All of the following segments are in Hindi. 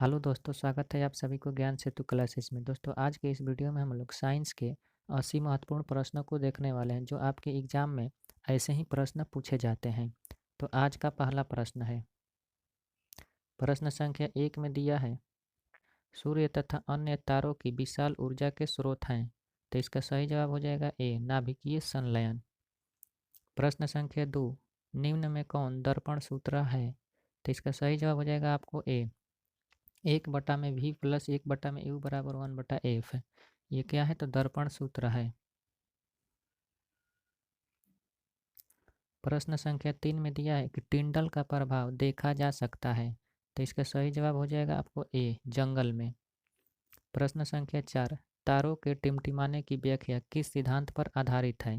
हेलो दोस्तों, स्वागत है आप सभी को ज्ञान सेतु क्लासेस में। दोस्तों, आज के इस वीडियो में हम लोग साइंस के 80 महत्वपूर्ण प्रश्नों को देखने वाले हैं जो आपके एग्जाम में ऐसे ही प्रश्न पूछे जाते हैं। तो आज का पहला प्रश्न है, प्रश्न संख्या 1 में दिया है, सूर्य तथा अन्य तारों की विशाल ऊर्जा के स्रोत हैं। तो इसका सही जवाब हो जाएगा ए, नाभिकीय संलयन। प्रश्न संख्या 2, निम्न में कौन दर्पण सूत्र है? तो इसका सही जवाब हो जाएगा आपको ए, 1/v प्लस 1/u बराबर 1/f है। ये क्या है? तो दर्पण सूत्र है। प्रश्न संख्या 3 में दिया है कि टिंडल का प्रभाव देखा जा सकता है। तो इसका सही जवाब हो जाएगा आपको ए, जंगल में। प्रश्न संख्या 4, तारों के टिमटिमाने की व्याख्या किस सिद्धांत पर आधारित है?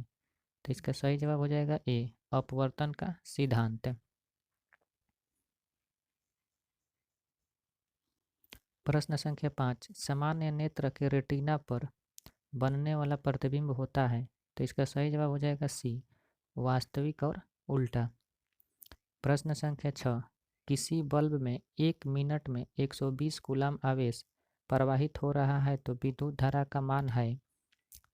तो इसका सही जवाब हो जाएगा ए, अपवर्तन का सिद्धांत। प्रश्न संख्या 5, सामान्य नेत्र के रेटिना पर बनने वाला प्रतिबिंब होता है। तो इसका सही जवाब हो जाएगा सी, वास्तविक और उल्टा। प्रश्न संख्या 6, किसी बल्ब में 1 मिनट में 120 कूलाम आवेश प्रवाहित हो रहा है तो विद्युत धारा का मान है।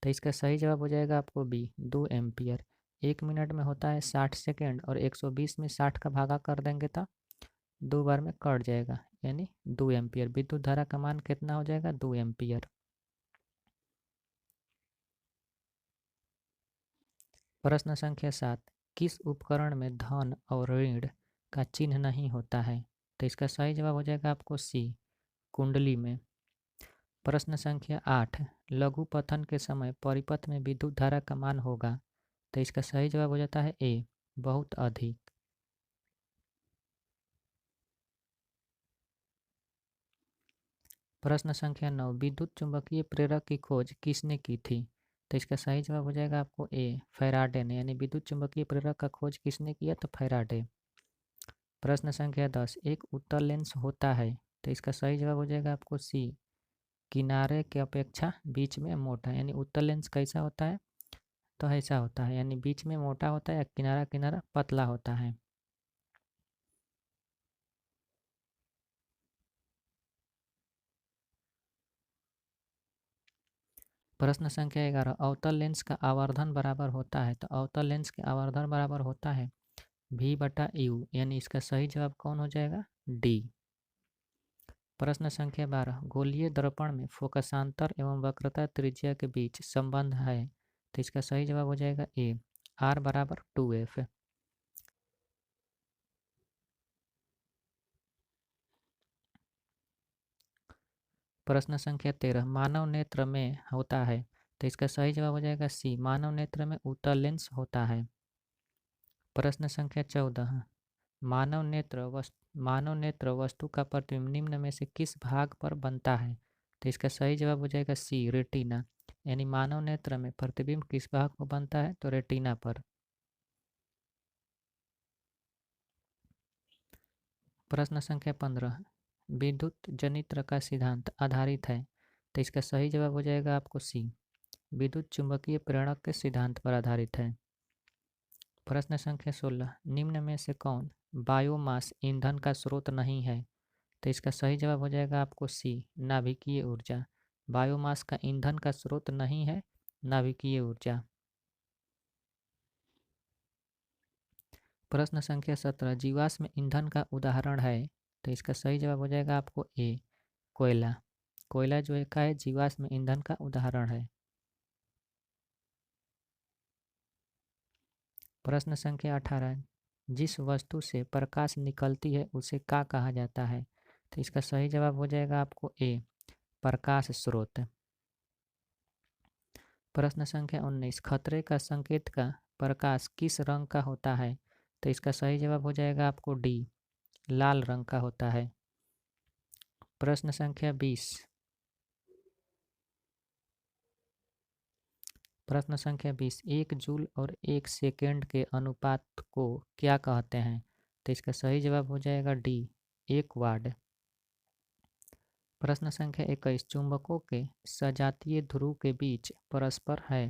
तो इसका सही जवाब हो जाएगा आपको बी, 2 एम्पियर। 1 मिनट में होता है 60 सेकेंड और 120 में 60 का भागा कर देंगे तो 2 बार में कट जाएगा, यानी 2 एम्पियर। विद्युत धारा का मान कितना हो जाएगा? 2 एम्पियर। प्रश्न संख्या 7, किस उपकरण में धन और ऋण का चिन्ह नहीं होता है? तो इसका सही जवाब हो जाएगा आपको सी, कुंडली में। प्रश्न संख्या 8, लघु पथन के समय परिपथ में विद्युत धारा का मान होगा। तो इसका सही जवाब हो जाता है ए, बहुत अधिक। प्रश्न संख्या 9, विद्युत चुंबकीय प्रेरक की खोज किसने की थी? तो इसका सही जवाब हो जाएगा आपको ए, फैराडे ने। यानी विद्युत चुंबकीय प्रेरक का खोज किसने किया? तो फैराडे। प्रश्न संख्या 10, एक उत्तल लेंस होता है। तो इसका सही जवाब हो जाएगा आपको सी, किनारे के अपेक्षा बीच में मोटा। यानी उत्तल लेंस कैसा होता है? तो ऐसा होता है, यानी बीच में मोटा होता है या किनारा किनारा पतला होता है। प्रश्न संख्या 11, अवतल लेंस का आवर्धन बराबर होता है। तो अवतल लेंस के आवर्धन बराबर होता है v/u, यानी इसका सही जवाब कौन हो जाएगा? डी। प्रश्न संख्या 12, गोलीय दर्पण में फोकसांतर एवं वक्रता त्रिज्या के बीच संबंध है। तो इसका सही जवाब हो जाएगा ए, r/2f। प्रश्न संख्या 13, मानव नेत्र में होता है। तो इसका सही जवाब हो जाएगा सी, मानव नेत्र में उत्तल लेंस होता है। प्रश्न संख्या 14, मानव नेत्र वस्तु का प्रतिबिंब निम्न में से किस भाग पर बनता है? तो इसका सही जवाब हो जाएगा सी, रेटिना। यानी मानव नेत्र में प्रतिबिंब किस भाग पर बनता है? तो रेटिना पर। प्रश्न संख्या 15, विद्युत जनित्र का सिद्धांत आधारित है। तो इसका सही जवाब हो जाएगा आपको सी, विद्युत चुंबकीय प्रेरणक के सिद्धांत पर आधारित है। प्रश्न संख्या 16, निम्न में से कौन बायोमास ईंधन का स्रोत नहीं है? तो इसका सही जवाब हो जाएगा आपको सी, नाभिकीय ऊर्जा। बायोमास का ईंधन का स्रोत नहीं है नाभिकीय ऊर्जा। प्रश्न संख्या 17, जीवाश्म ईंधन का उदाहरण है। तो इसका सही जवाब हो जाएगा आपको ए, कोयला। कोयला जो है का है जीवाश्म ईंधन का उदाहरण है। प्रश्न संख्या 18, जिस वस्तु से प्रकाश निकलती है उसे क्या कहा जाता है? तो इसका सही जवाब हो जाएगा आपको ए, प्रकाश स्रोत। प्रश्न संख्या 19, खतरे का संकेत का प्रकाश किस रंग का होता है? तो इसका सही जवाब हो जाएगा आपको डी, लाल रंग का होता है। प्रश्न संख्या 20, एक जूल और 1 सेकेंड के अनुपात को क्या कहते हैं? तो इसका सही जवाब हो जाएगा डी, 1 वाट। प्रश्न संख्या 21, चुंबकों के सजातीय ध्रुव के बीच परस्पर है।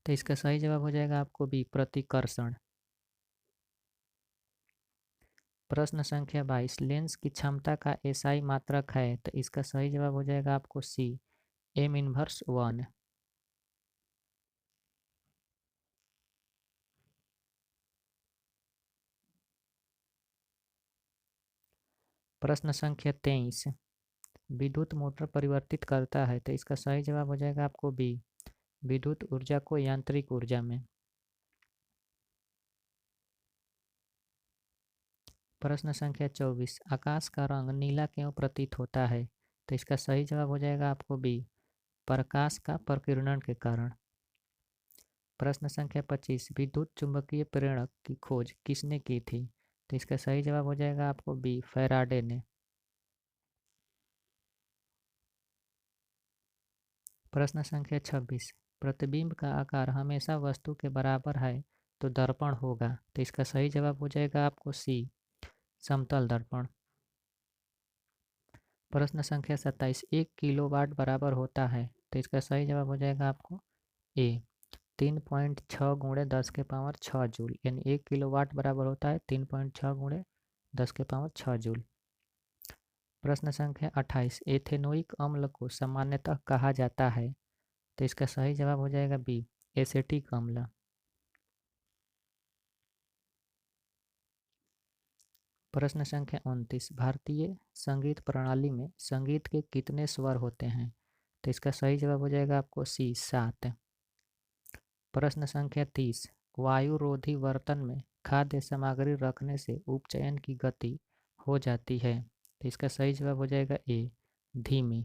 तो इसका सही जवाब हो जाएगा आपको बी, प्रतिकर्षण। प्रश्न संख्या 22, लेंस की क्षमता का एसआई मात्रक है, तो इसका सही जवाब हो जाएगा आपको सी, एम इनवर्स 1। प्रश्न संख्या 23, विद्युत मोटर परिवर्तित करता है, तो इसका सही जवाब हो जाएगा आपको बी, विद्युत ऊर्जा को यांत्रिक ऊर्जा में। प्रश्न संख्या 24, आकाश का रंग नीला क्यों प्रतीत होता है, तो इसका सही जवाब हो जाएगा आपको बी, प्रकाश का प्रकीर्णन के कारण। प्रश्न संख्या 25, विद्युत चुंबकीय प्रेरक की खोज किसने की थी, तो इसका सही जवाब हो जाएगा आपको बी, फैराडे ने। प्रश्न संख्या 26, प्रतिबिंब का आकार हमेशा वस्तु के बराबर है तो दर्पण होगा, तो इसका सही जवाब हो जाएगा आपको सी, समतल दर्पण। प्रश्न संख्या 27, 1 किलोवाट बराबर होता है, तो इसका सही जवाब हो जाएगा आपको ए, 3.6 × 10⁻6 जूल, यानी 1 किलोवाट बराबर होता है 3.6 × 10⁻6 जूल। प्रश्न संख्या 28, एथेनोइक अम्ल को सामान्यतः कहा जाता है, तो इसका सही जवाब हो जाएगा बी, एसेटिक अम्ल। प्रश्न संख्या 29, भारतीय संगीत प्रणाली में संगीत के कितने स्वर होते हैं, तो इसका सही जवाब हो जाएगा आपको सी, 7। प्रश्न संख्या 30, वायुरोधी बर्तन में खाद्य सामग्री रखने से उपचयन की गति हो जाती है, तो इसका सही जवाब हो जाएगा ए, धीमी।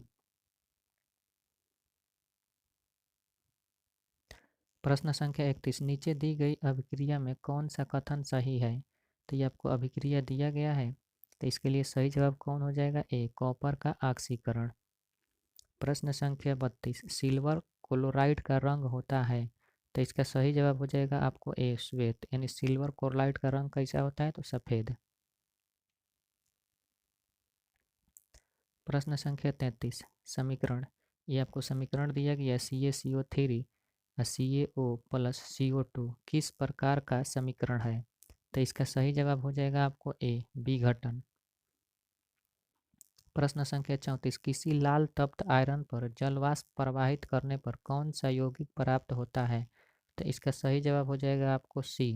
प्रश्न संख्या 31, नीचे दी गई अभिक्रिया में कौन सा कथन सही है, तो ये आपको अभिक्रिया दिया गया है, तो इसके लिए सही जवाब कौन हो जाएगा, ए, कॉपर का ऑक्सीकरण। प्रश्न संख्या 32, सिल्वर क्लोराइड का रंग होता है, तो इसका सही जवाब हो जाएगा आपको ए, श्वेत, यानी सिल्वर क्लोराइड का रंग कैसा होता है, तो सफ़ेद। प्रश्न संख्या 33, समीकरण, ये आपको समीकरण दिया गया CaCO3 CaO+CO2 किस प्रकार का समीकरण है, तो इसका सही जवाब हो जाएगा आपको ए, विघटन। प्रश्न संख्या 34, किसी लाल तप्त आयरन पर जलवाष्प प्रवाहित करने पर कौन सा यौगिक प्राप्त होता है, तो इसका सही जवाब हो जाएगा आपको सी,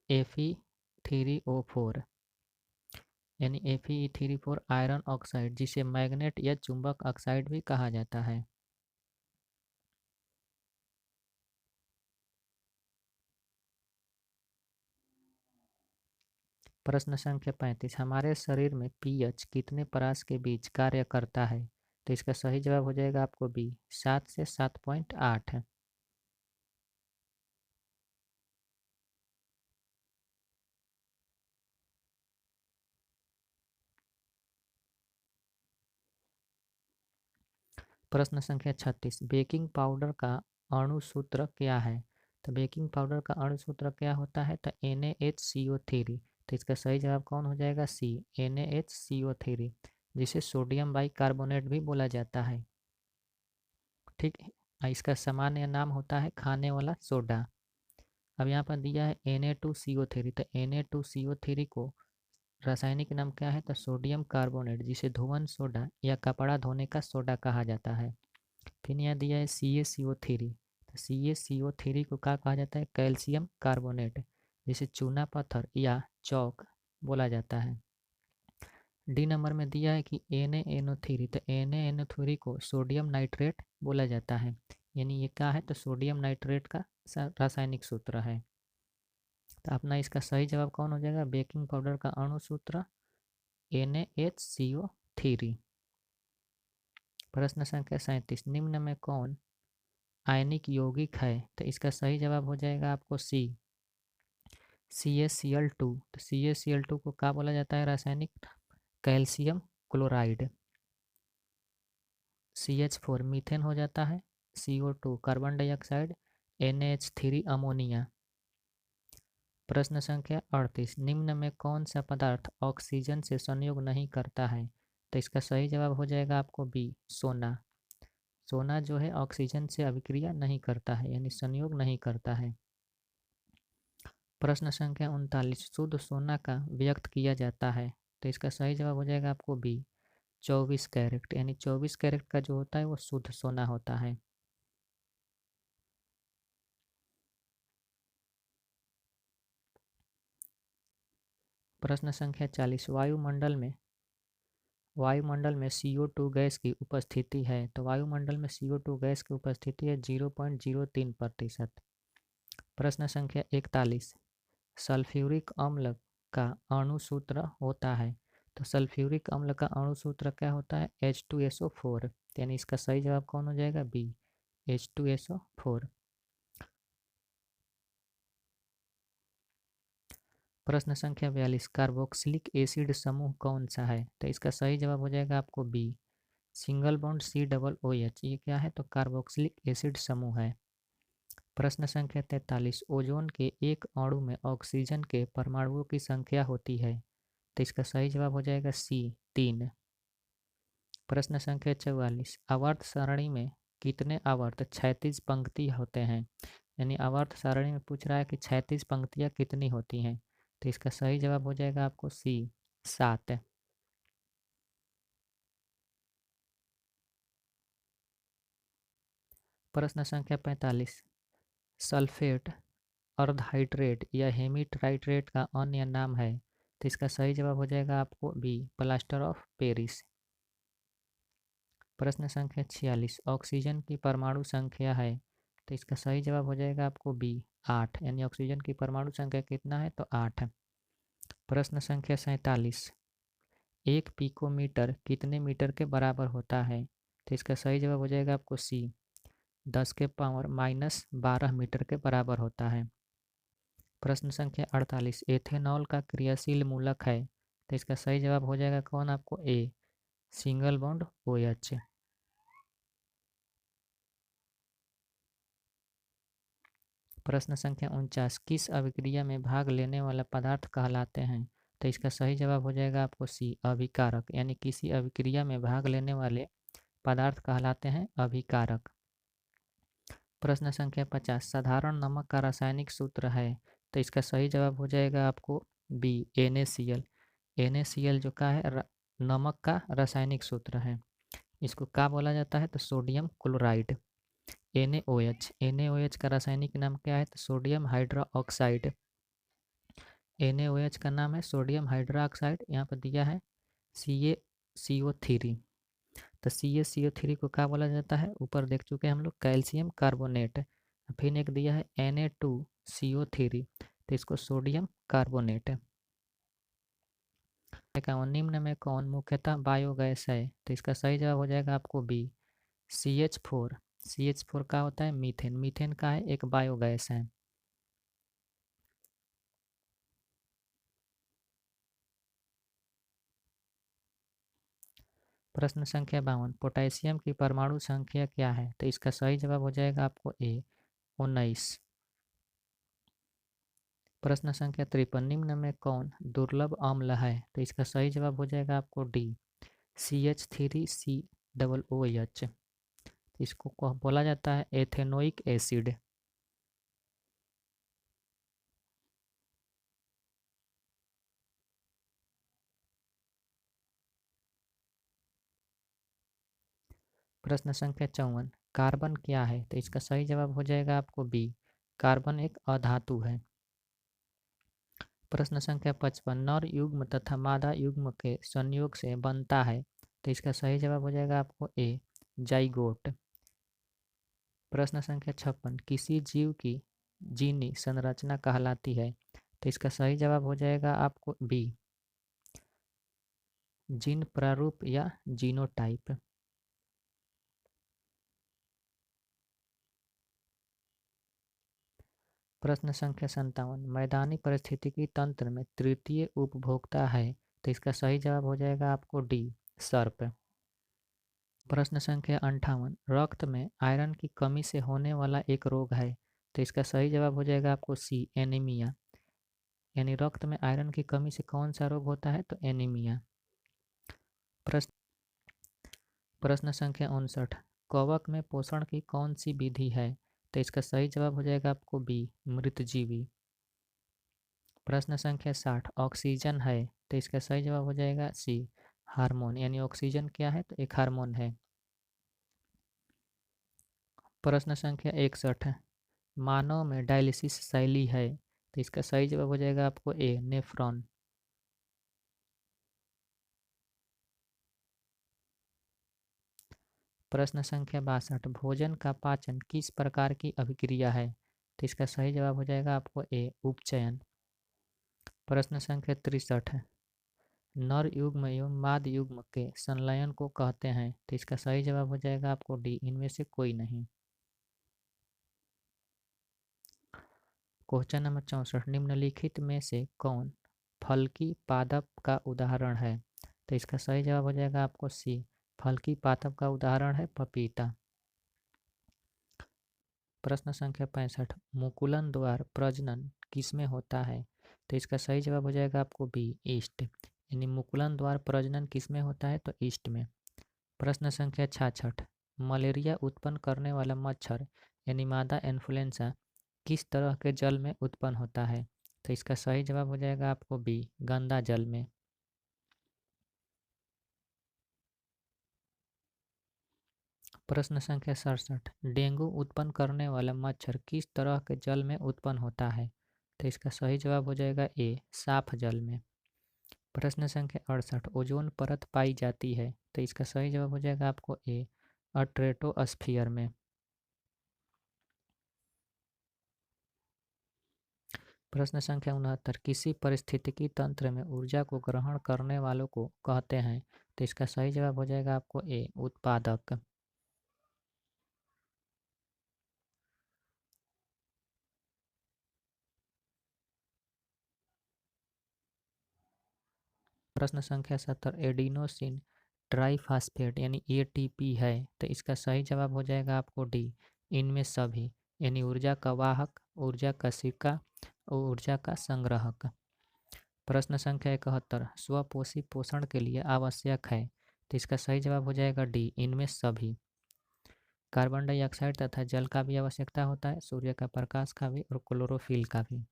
Fe3O4, यानी Fe3O4 आयरन ऑक्साइड, जिसे मैग्नेट या चुंबक ऑक्साइड भी कहा जाता है। प्रश्न संख्या 35, हमारे शरीर में pH कितने परास के बीच कार्य करता है, तो इसका सही जवाब हो जाएगा आपको बी, 7 से 7.8। प्रश्न संख्या 36, बेकिंग पाउडर का अणुसूत्र क्या है, तो बेकिंग पाउडर का अणुसूत्र क्या होता है, तो NaHCO3, तो इसका सही जवाब कौन हो जाएगा, सी, NaHCO3, जिसे सोडियम बाइकार्बोनेट भी बोला जाता है। ठीक है, इसका सामान्य नाम होता है खाने वाला सोडा। अब यहाँ पर दिया है Na2CO3, तो Na2CO3 को रासायनिक नाम क्या है, तो सोडियम कार्बोनेट, जिसे धोवन सोडा या कपड़ा धोने का सोडा कहा जाता है। फिर यहाँ दिया है CaCO3, तो CaCO3 को क्या कहा जाता है, कैल्शियम कार्बोनेट, जिसे चूना पत्थर या चौक बोला जाता है। डी नंबर में दिया है कि NaNO3, तो NaNO3 को सोडियम नाइट्रेट बोला जाता है, यानी ये क्या है, तो सोडियम नाइट्रेट का रासायनिक सूत्र है। तो अपना इसका सही जवाब कौन हो जाएगा, बेकिंग पाउडर का अणुसूत्र NaHCO3। प्रश्न संख्या 37, निम्न में कौन आयनिक यौगिक है, तो इसका सही जवाब हो जाएगा आपको सी, CaCl2, तो CaCl2 को क्या बोला जाता है रासायनिक, कैल्शियम क्लोराइड। CH4 मीथेन हो जाता है, CO2 carbon dioxide, NH3 ammonia. प्रश्न संख्या 38, निम्न में कौन सा पदार्थ ऑक्सीजन से संयोग नहीं करता है, तो इसका सही जवाब हो जाएगा आपको बी, सोना। सोना जो है ऑक्सीजन से अभिक्रिया नहीं करता है, यानी संयोग नहीं करता है। प्रश्न संख्या 39, शुद्ध सोना का व्यक्त किया जाता है, तो इसका सही जवाब हो जाएगा आपको बी, 24 कैरेट। यानी 24 कैरेट का जो होता है वो शुद्ध सोना होता है। प्रश्न संख्या 40, वायुमंडल में CO2 गैस की उपस्थिति है, तो वायुमंडल में CO2 गैस की उपस्थिति है 0.03%। प्रश्न संख्या 41, सल्फ्यूरिक अम्ल का अणुसूत्र होता है, तो सल्फ्यूरिक अम्ल का अणुसूत्र क्या होता है? H2SO4। यानी इसका सही जवाब कौन हो जाएगा? B, H2SO4। प्रश्न संख्या 42, कार्बोक्सिलिक एसिड समूह कौन सा है? तो इसका सही जवाब हो जाएगा आपको बी, सिंगल बॉन्ड COOH। ये क्या है? तो कार्बोक्सिलिक एसिड समूह है। प्रश्न संख्या 43, ओजोन के एक अणु में ऑक्सीजन के परमाणुओं की संख्या होती है, तो इसका सही जवाब हो जाएगा सी, 3। प्रश्न संख्या 44, आवर्त सारणी में कितने आवर्त क्षैतिज पंक्ति होते हैं? यानी आवर्त सारणी में पूछ रहा है कि क्षैतिज पंक्तियाँ कितनी होती हैं, तो इसका सही जवाब हो जाएगा आपको सी, 7। प्रश्न संख्या 45, सल्फेट, अर्धहाइड्रेट या हेमीट्राइट्रेट का अन्य नाम है, तो इसका सही जवाब हो जाएगा आपको बी, प्लास्टर ऑफ पेरिस। प्रश्न संख्या 46, ऑक्सीजन की परमाणु संख्या है, तो इसका सही जवाब हो जाएगा आपको बी, 8। यानी ऑक्सीजन की परमाणु संख्या कितना है? तो 8। प्रश्न संख्या 47, एक पिकोमीटर कितने मीटर के बराबर होता है? तो इसका सही जवाब हो जाएगा आपको सी, 10⁻⁻12 मीटर के बराबर होता है। प्रश्न संख्या 48, एथेनॉल का क्रियाशील मूलक है, तो इसका सही जवाब हो जाएगा कौन आपको? ए, सिंगल बॉन्ड OH। प्रश्न संख्या 49, किस अभिक्रिया में भाग लेने वाला पदार्थ कहलाते हैं? तो इसका सही जवाब हो जाएगा आपको सी, अभिकारक। यानी किसी अभिक्रिया में भाग लेने वाले पदार्थ कहलाते हैं अभिकारक। प्रश्न संख्या 50, साधारण नमक का रासायनिक सूत्र है, तो इसका सही जवाब हो जाएगा आपको बी, NaCl। NaCl जो का है नमक का रासायनिक सूत्र है। इसको क्या बोला जाता है? तो सोडियम क्लोराइड। NaOH का रासायनिक नाम क्या है? तो सोडियम हाइड्रोक्साइड। NaOH का नाम है सोडियम हाइड्रोक्साइड। यहाँ पर दिया है CaCO3। तो CaCO3 को क्या बोला जाता है? ऊपर देख चुके हैं हम लोग, कैल्शियम कार्बोनेट। फिर एक दिया है Na2CO3, तो इसको सोडियम कार्बोनेट। निम्न में कौन मुख्यतः बायोगैस है? तो इसका सही जवाब हो जाएगा आपको बी, CH4। CH4 का होता है मीथेन। मीथेन का है एक बायोगैस है। प्रश्न संख्या 52, पोटेशियम की परमाणु संख्या क्या है? तो इसका सही जवाब हो जाएगा आपको ए, 19। प्रश्न संख्या 53, निम्न में कौन दुर्लभ अम्ल है? तो इसका सही जवाब हो जाएगा आपको डी, CH3COOH। इसको बोला जाता है एथेनोइक एसिड। प्रश्न संख्या 54, कार्बन क्या है? तो इसका सही जवाब हो जाएगा आपको बी, कार्बन एक अधातु है। प्रश्न संख्या 55, नर युग्म तथा मादा युग्म के संयोग से बनता है, तो इसका सही जवाब हो जाएगा आपको ए, जाइगोट। प्रश्न संख्या 56, किसी जीव की जीनी संरचना कहलाती है, तो इसका सही जवाब हो जाएगा आपको बी, जीन प्रारूप या जीनोटाइप। प्रश्न संख्या 57, मैदानी पारिस्थितिकी तंत्र में तृतीय उपभोक्ता है, तो इसका सही जवाब हो जाएगा आपको डी, सर्प। प्रश्न संख्या 58, रक्त में आयरन की कमी से होने वाला एक रोग है, तो इसका सही जवाब हो जाएगा आपको सी, एनीमिया। यानी रक्त में आयरन की कमी से कौन सा रोग होता है? तो एनीमिया। प्रश्न प्रश्न संख्या 59, कवक में पोषण की कौन सी विधि है? तो इसका सही जवाब हो जाएगा आपको बी, मृतजीवी। प्रश्न संख्या 60 ऑक्सीजन है, तो इसका सही जवाब हो जाएगा सी हार्मोन, यानी ऑक्सीजन क्या है तो एक हार्मोन है। प्रश्न संख्या 61 है, मानव में डायलिसिस शैली है, तो इसका सही जवाब हो जाएगा आपको ए नेफ्रॉन। प्रश्न संख्या 62 भोजन का पाचन किस प्रकार की अभिक्रिया है, तो इसका सही जवाब हो जाएगा आपको ए उपचयन। प्रश्न संख्या 63 है, नर युग्म एवं माद युग्म के संलयन को कहते हैं, तो इसका सही जवाब हो जाएगा आपको डी इनमें से कोई नहीं। क्वेश्चन नंबर 64 निम्नलिखित में से कौन फल्की पादप का उदाहरण है, तो इसका सही जवाब हो जाएगा आपको सी फल्की पादप का उदाहरण है पपीता। प्रश्न संख्या 65 मुकुलन द्वार प्रजनन किसमें होता है, तो इसका सही जवाब हो जाएगा आपको बी ईस्ट, यानी मुकुलन द्वार प्रजनन किसमें होता है तो ईस्ट में। प्रश्न संख्या 66 मलेरिया उत्पन्न करने वाला मच्छर यानी मादा इन्फ्लुएंजा किस तरह के जल में उत्पन्न होता है, तो इसका सही जवाब हो जाएगा आपको बी गंदा जल में। प्रश्न संख्या 67 डेंगू उत्पन्न करने वाला मच्छर किस तरह के जल में उत्पन्न होता है, तो इसका सही जवाब हो जाएगा ए साफ जल में। प्रश्न संख्या 68 ओजोन परत पाई जाती है, तो इसका सही जवाब हो जाएगा आपको ए स्ट्रेटोस्फियर में। प्रश्न संख्या 69 किसी पारिस्थितिकी तंत्र में ऊर्जा को ग्रहण करने वालों को कहते हैं, तो इसका सही जवाब हो जाएगा आपको ए उत्पादक। प्रश्न संख्या 70 एडिनोसिन ट्राइफॉस्फेट यानी एटीपी है, तो इसका सही जवाब हो जाएगा आपको डी इनमें सभी, यानी ऊर्जा का वाहक, ऊर्जा का सिक्का और ऊर्जा का संग्राहक। प्रश्न संख्या 71 स्वपोषी पोषण के लिए आवश्यक है, तो इसका सही जवाब हो जाएगा डी इनमें सभी। कार्बन डाइऑक्साइड तथा जल का भी आवश्यकता होता है, सूर्य का प्रकाश का भी और क्लोरोफिल का भी।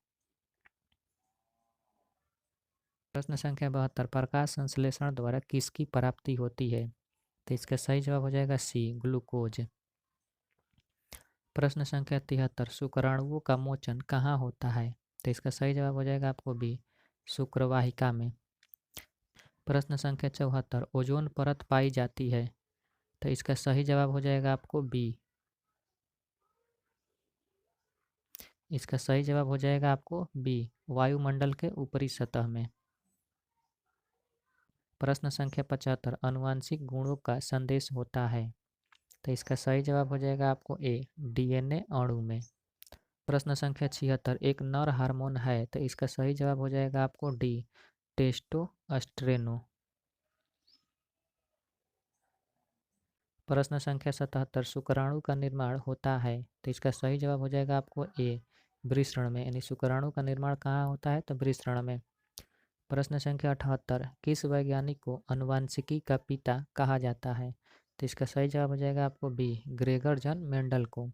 प्रश्न संख्या 72 प्रकाश संश्लेषण द्वारा किसकी प्राप्ति होती है, तो इसका सही जवाब हो जाएगा सी ग्लूकोज। प्रश्न संख्या 73 शुक्राणुओं का मोचन कहाँ होता है, तो इसका सही जवाब हो जाएगा आपको बी शुक्रवाहिका में। प्रश्न संख्या 74 ओजोन परत पाई जाती है, तो इसका सही जवाब हो जाएगा आपको बी, इसका सही जवाब हो जाएगा आपको बी वायुमंडल के ऊपरी सतह में। प्रश्न संख्या 75 आनुवंशिक गुणों का संदेश होता है, तो इसका सही जवाब हो जाएगा आपको ए डीएनए अणु में। प्रश्न संख्या 76 एक नर हार्मोन है, तो इसका सही जवाब हो जाएगा आपको डी टेस्टोस्टेरोन। प्रश्न संख्या 77 शुक्राणु का निर्माण होता है, तो इसका सही जवाब हो जाएगा आपको ए वृषण में, यानी शुक्राणु का निर्माण कहाँ होता है तो वृषण में। प्रश्न संख्या 78 किस वैज्ञानिक को आनुवंशिकी का पिता कहा जाता है, तो इसका सही जवाब हो जाएगा आपको बी ग्रेगर जॉन मेंडल को।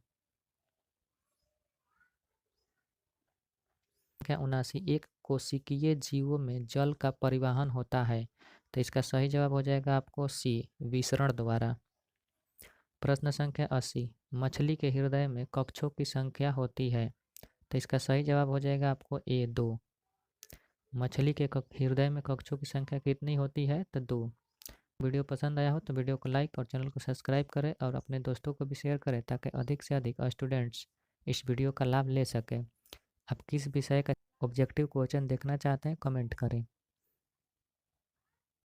संख्या 79 एक कोशिकीय जीवों में जल का परिवहन होता है, तो इसका सही जवाब हो जाएगा आपको सी विसरण द्वारा। प्रश्न संख्या 80 मछली के हृदय में कक्षों की संख्या होती है, तो इसका सही जवाब हो जाएगा आपको ए 2। मछली के हृदय में कक्षों की संख्या कितनी होती है तो 2। वीडियो पसंद आया हो तो वीडियो को लाइक और चैनल को सब्सक्राइब करें और अपने दोस्तों को भी शेयर करें ताकि अधिक से अधिक स्टूडेंट्स इस वीडियो का लाभ ले सकें। आप किस विषय का ऑब्जेक्टिव क्वेश्चन देखना चाहते हैं कमेंट करें।